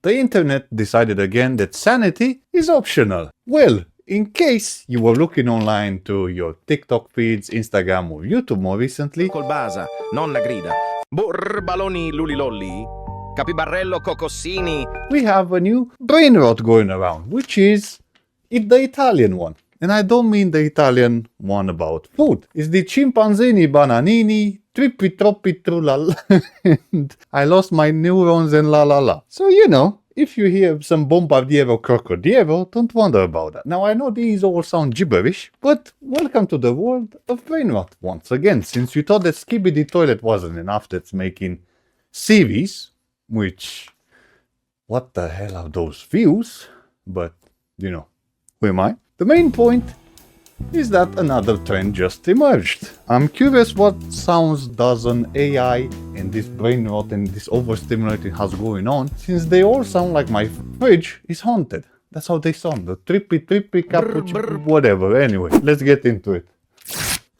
the internet decided again that sanity is optional. Well, in case you were looking online to your TikTok feeds, Instagram or YouTube more recently, Colbasa, nonna grida, burbaloni lulilolli, capibarello cocossini. we have a new Brainrot going around, which is the Italian one. And I don't mean the Italian one about food. It's the chimpanzini bananini, trippi troppi trulala, and I lost my neurons and la la la. So you know, if you hear some bombardiero crocodiero, don't wonder about that. Now I know these all sound gibberish, but welcome to the world of Brainrot once again. Since you thought that Skibidi Toilet wasn't enough, that's making series, which, what the hell are those views? But, you know, who am I? The main point is that another trend just emerged. I'm curious what sounds does an AI and this brain rot and this overstimulating has going on, since they all sound like my fridge is haunted. That's how they sound, the trippy cappuccino, whatever. Anyway, let's get into it.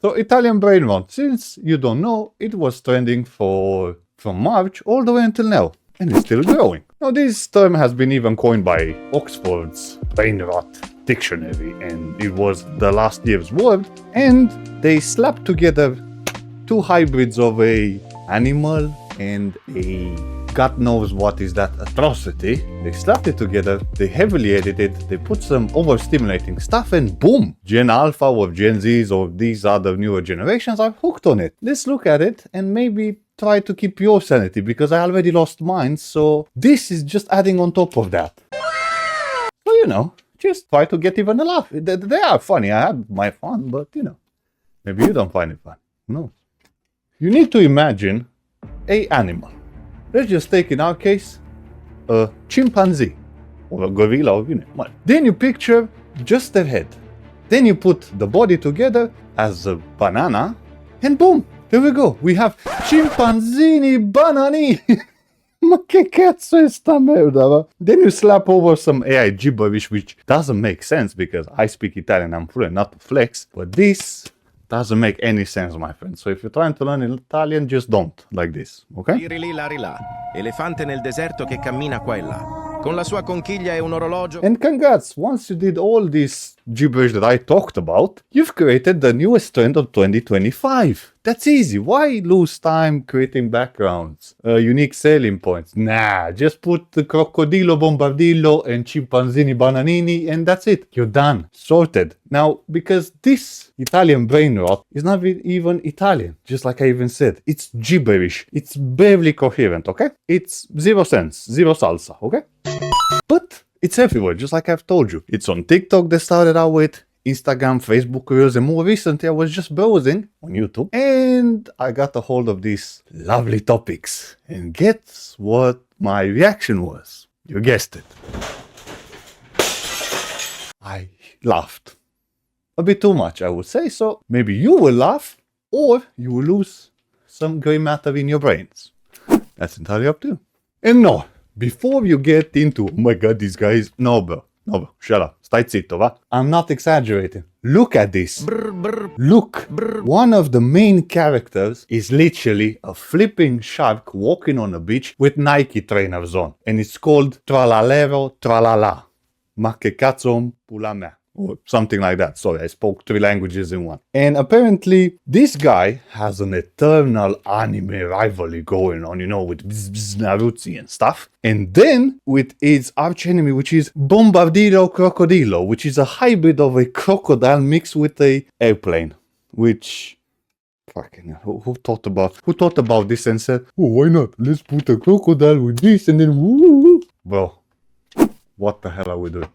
So Italian brain rot, since you don't know, it was trending from March all the way until now, and it's still growing. Now this term has been even coined by Oxford's brain rot dictionary, and it was the last year's word, and they slapped together two hybrids of a animal and a God knows what is that atrocity. They slapped it together, they heavily edited, they put some overstimulating stuff, and boom! Gen Alpha or Gen Zs or these other newer generations are hooked on it. Let's look at it and maybe try to keep your sanity, because I already lost mine, so this is just adding on top of that. So you know, just try to get even a laugh. They are funny, I had my fun, but you know, maybe you don't find it fun. Who knows? You need to imagine a animal. Let's just take, in our case, a chimpanzee or a gorilla, or you know. Then you picture just their head. Then you put the body together as a banana, and boom, there we go. We have chimpanzini banani. Ma che cazzo è sta merda, va? Then you slap over some AI gibberish, which doesn't make sense because I speak Italian, I'm fluent, not to flex. But this doesn't make any sense, my friend. So if you're trying to learn Italian, just don't, like this, okay? Rilà, elefante nel deserto che cammina qua e là. Con la sua conchiglia e un orologio. And congrats, once you did all this gibberish that I talked about, you've created the newest trend of 2025. That's easy. Why lose time creating backgrounds? Unique selling points? Nah, just put the crocodilo bombardillo and chimpanzini bananini and that's it. You're done. Sorted. Now, because this Italian brain rot is not even Italian, just like I even said. It's gibberish. It's barely coherent, okay? It's zero sense, zero salsa, okay? But it's everywhere, just like I've told you. It's on TikTok they started out with, Instagram, Facebook Reels, and more recently I was just browsing on YouTube and I got a hold of these lovely topics. And guess what my reaction was? You guessed it. I laughed. A bit too much, I would say, so maybe you will laugh or you will lose some grey matter in your brains. That's entirely up to you. And no, before you get into, oh my god, these guys, no bro, shut up, stai zitto, va? I'm not exaggerating. Look at this. Look, one of the main characters is literally a flipping shark walking on a beach with Nike trainers on. And it's called Tralalero Tralala. Ma che cazzo pula me. Or something like that. Sorry, I spoke 3 languages in one. And apparently, this guy has an eternal anime rivalry going on, you know, with Naruto and stuff. And then with its archenemy, which is Bombardiro Crocodilo, which is a hybrid of a crocodile mixed with a airplane. Which, fucking hell, who thought about this and said, oh, why not? Let's put a crocodile with this and then woo. Bro, what the hell are we doing?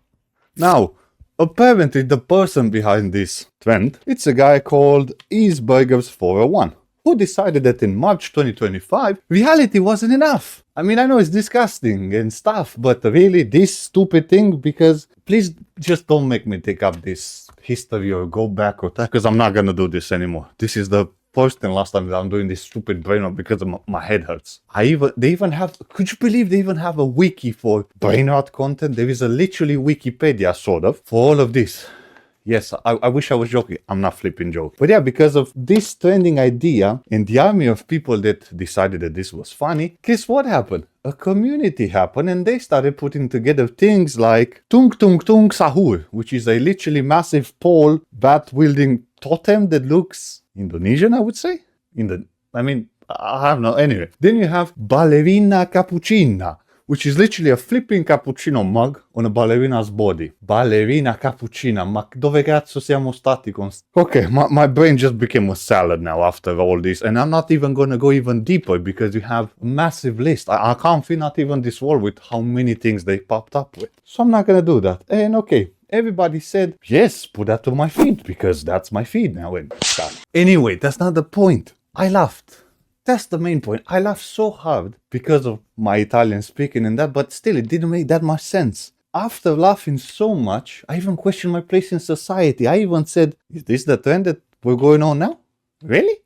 Now, apparently the person behind this trend, it's a guy called Easeburgers401, who decided that in March 2025, reality wasn't enough. I mean, I know it's disgusting and stuff, but really this stupid thing, because please just don't make me take up this history or go back or that, because I'm not gonna do this anymore. This is the first and last time that I'm doing this stupid brain rot because my head hurts. They even have, could you believe they even have a wiki for brain rot content? There is a literally Wikipedia sort of for all of this. Yes, I wish I was joking. I'm not flipping joking. But yeah, because of this trending idea and the army of people that decided that this was funny, guess what happened? a community happened and they started putting together things like Tung Tung Tung Sahur, which is a literally massive pole bat-wielding totem that looks Indonesian, I would say. I have no, anyway. Then you have Ballerina Cappuccina, which is literally a flipping cappuccino mug on a ballerina's body. Ballerina Cappuccina, ma dove cazzo siamo stati con... Okay, my brain just became a salad now after all this, and I'm not even gonna go even deeper because you have a massive list. I can't fill not even this wall with how many things they popped up with. So I'm not gonna do that. And okay, everybody said, yes, put that to my feed because that's my feed now and stuff. Anyway, that's not the point. I laughed. That's the main point. I laughed so hard because of my Italian speaking and that, but still, it didn't make that much sense. After laughing so much, I even questioned my place in society. I even said, is this the trend that we're going on now? Really?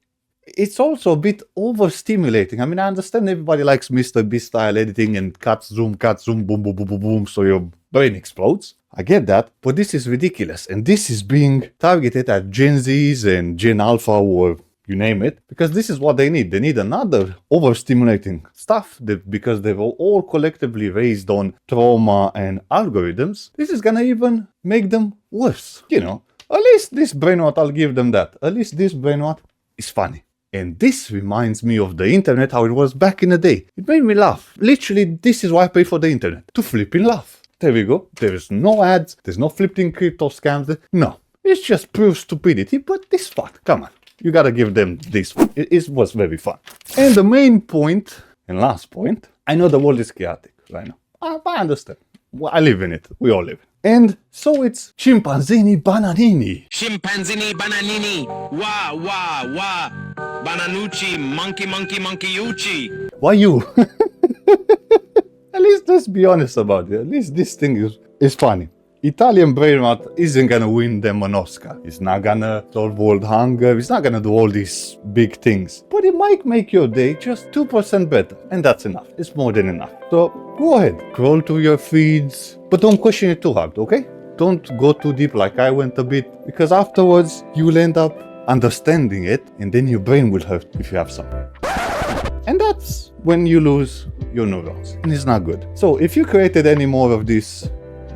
It's also a bit overstimulating. I mean, I understand everybody likes Mr. Beast style editing and cut, zoom, boom, boom, boom, boom, boom, so your brain explodes. I get that, but this is ridiculous. And this is being targeted at Gen Zs and Gen Alpha or you name it, because this is what they need. They need another overstimulating stuff that because they were all collectively raised on trauma and algorithms, this is gonna even make them worse. You know, at least this Brainrot, I'll give them that. At least this Brainrot is funny. And this reminds me of the internet, how it was back in the day. It made me laugh. Literally, this is why I pay for the internet. To flipping laugh. There we go. There is no ads. There's no flipping crypto scams. No. It's just pure stupidity, but this fun. Come on. You gotta give them this. It was very fun. And the main point, and last point, I know the world is chaotic right now. I understand. Well, I live in it. We all live. And so it's Chimpanzini Bananini. Chimpanzini bananini, wah wah wah, bananucci, monkey monkey monkey uchi. Why you? At least let's be honest about it. At least this thing is funny. Italian Brainrot isn't gonna win them an Oscar. It's not gonna solve world hunger. It's not gonna do all these big things. But it might make your day just 2% better. And that's enough. It's more than enough. So go ahead, scroll through your feeds. But don't question it too hard, okay? Don't go too deep like I went a bit. Because afterwards, you will end up understanding it. And then your brain will hurt if you have some. And that's when you lose your neurons. And it's not good. So if you created any more of these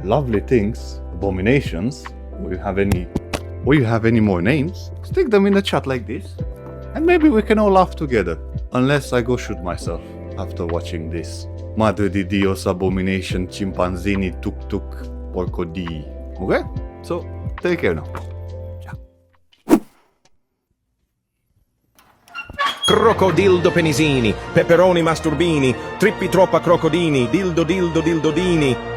lovely things, abominations, or you have any more names, stick them in the chat like this, and maybe we can all laugh together. Unless I go shoot myself after watching this. Madre di Dios, abomination, chimpanzini, tuk tuk, porco di. Okay? So, take care now. Ciao. Crocodildo penisini, peperoni masturbini, trippi troppa crocodini, dildo dildo dildodini.